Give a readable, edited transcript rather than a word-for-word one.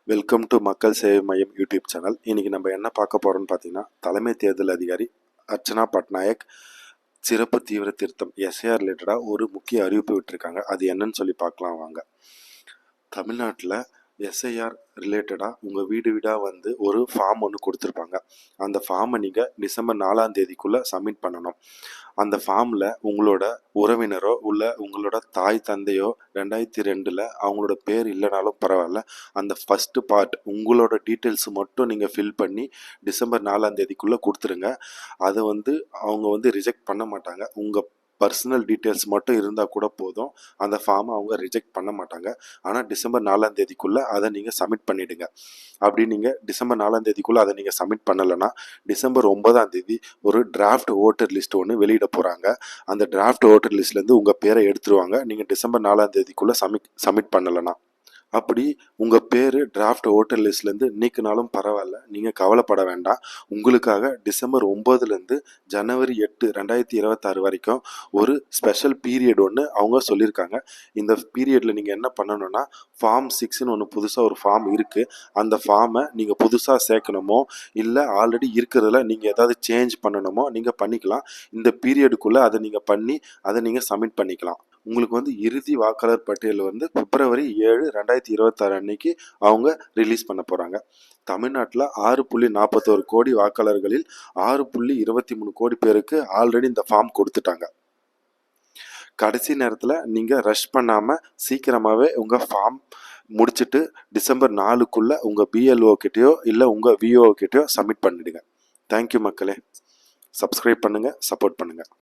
Welcome to மக்கள் சேவை மையம் யூடியூப் சேனல். இன்றைக்கி நம்ம என்ன பார்க்க போகிறோம்னு பார்த்தீங்கன்னா, தலைமை தேர்தல் அதிகாரி அர்ச்சனா பட்நாயக் சிறப்பு தீவிர திருத்தம் எஸ்ஐஆர் ரிலேட்டடாக ஒரு முக்கிய அறிவிப்பு விட்டுருக்காங்க. அது என்னன்னு சொல்லி பார்க்கலாம் வாங்க. தமிழ்நாட்டில் எஸ்ஐஆர் ரிலேட்டடாக உங்கள் வீடாக வந்து ஒரு ஃபார்ம் ஒன்று கொடுத்துருப்பாங்க. அந்த ஃபார்மை நீங்கள் டிசம்பர் 4ஆம் தேதிக்குள்ளே சப்மிட் பண்ணணும். அந்த ஃபார்மில் உங்களோட உறவினரோ உள்ள உங்களோட தாய் தந்தையோ 2002 அவங்களோட பேர் இல்லைனாலும் பரவாயில்ல, அந்த ஃபஸ்ட்டு பார்ட் உங்களோட டீட்டெயில்ஸ் மட்டும் நீங்கள் ஃபில் பண்ணி டிசம்பர் 4ஆம் தேதிக்குள்ளே கொடுத்துருங்க. அதை வந்து அவங்க வந்து ரிஜெக்ட் பண்ண மாட்டாங்க. உங்கள் பர்சனல் டீட்டெயில்ஸ் மட்டும் இருந்தால் கூட போதும், அந்த ஃபார்மை அவங்க ரிஜெக்ட் பண்ண மாட்டாங்க. ஆனால் டிசம்பர் 4ஆம் தேதிக்குள்ளே அதை நீங்கள் சப்மிட் பண்ணிவிடுங்க. அப்படி நீங்கள் டிசம்பர் 4ஆம் தேதிக்குள்ளே அதை நீங்கள் சப்மிட் பண்ணலைன்னா டிசம்பர் 9ஆம் தேதி ஒரு டிராஃப்ட் ஓட்டர் லிஸ்ட் ஒன்று வெளியிட போகிறாங்க. அந்த டிராஃப்ட் ஓட்டர் லிஸ்ட்லேருந்து உங்கள் பேரை எடுத்துருவாங்க, நீங்கள் டிசம்பர் 4ஆம் தேதிக்குள்ளே சப்மிட் பண்ணலைன்னா. அப்படி உங்கள் பேர் டிராஃப்ட் ஓட்டர் லிஸ்ட்லேருந்து நீக்கினாலும் பரவாயில்ல, நீங்கள் கவலைப்பட வேண்டாம். உங்களுக்காக டிசம்பர் 9லேருந்து ஜனவரி 8, 2026 வரைக்கும் ஒரு ஸ்பெஷல் பீரியட் ஒன்று அவங்க சொல்லியிருக்காங்க. இந்த பீரியடில் நீங்கள் என்ன பண்ணணும்னா, ஃபார்ம் 6ன்னு ஒன்று புதுசாக ஒரு ஃபார்ம் இருக்குது. அந்த ஃபார்மை நீங்கள் புதுசாக சேர்க்கணுமோ இல்லை ஆல்ரெடி இருக்கிறதுல நீங்கள் ஏதாவது சேஞ்ச் பண்ணணுமோ நீங்கள் பண்ணிக்கலாம். இந்த பீரியடுக்குள்ளே அதை நீங்கள் பண்ணி அதை நீங்கள் சப்மிட் பண்ணிக்கலாம். உங்களுக்கு வந்து இறுதி வாக்காளர் பட்டியல் வந்து பிப்ரவரி 7, 2026 அன்னைக்கு அவங்க ரிலீஸ் பண்ண போகிறாங்க. தமிழ்நாட்டில் 6.41 கோடி வாக்காளர்களில் 6.23 கோடி பேருக்கு ஆல்ரெடி இந்த ஃபார்ம் கொடுத்துட்டாங்க. கடைசி நேரத்தில் நீங்கள் ரஷ் பண்ணாமல் சீக்கிரமாகவே உங்கள் ஃபார்ம் முடிச்சுட்டு டிசம்பர் 4க்குள்ளே உங்கள் பிஎல்ஓ கிட்டேயோ இல்லை உங்கள் விஓ கிட்டேயோ சப்மிட் பண்ணிவிடுங்க. தேங்க்யூ மக்களே. சப்ஸ்கிரைப் பண்ணுங்கள், சப்போர்ட் பண்ணுங்கள்.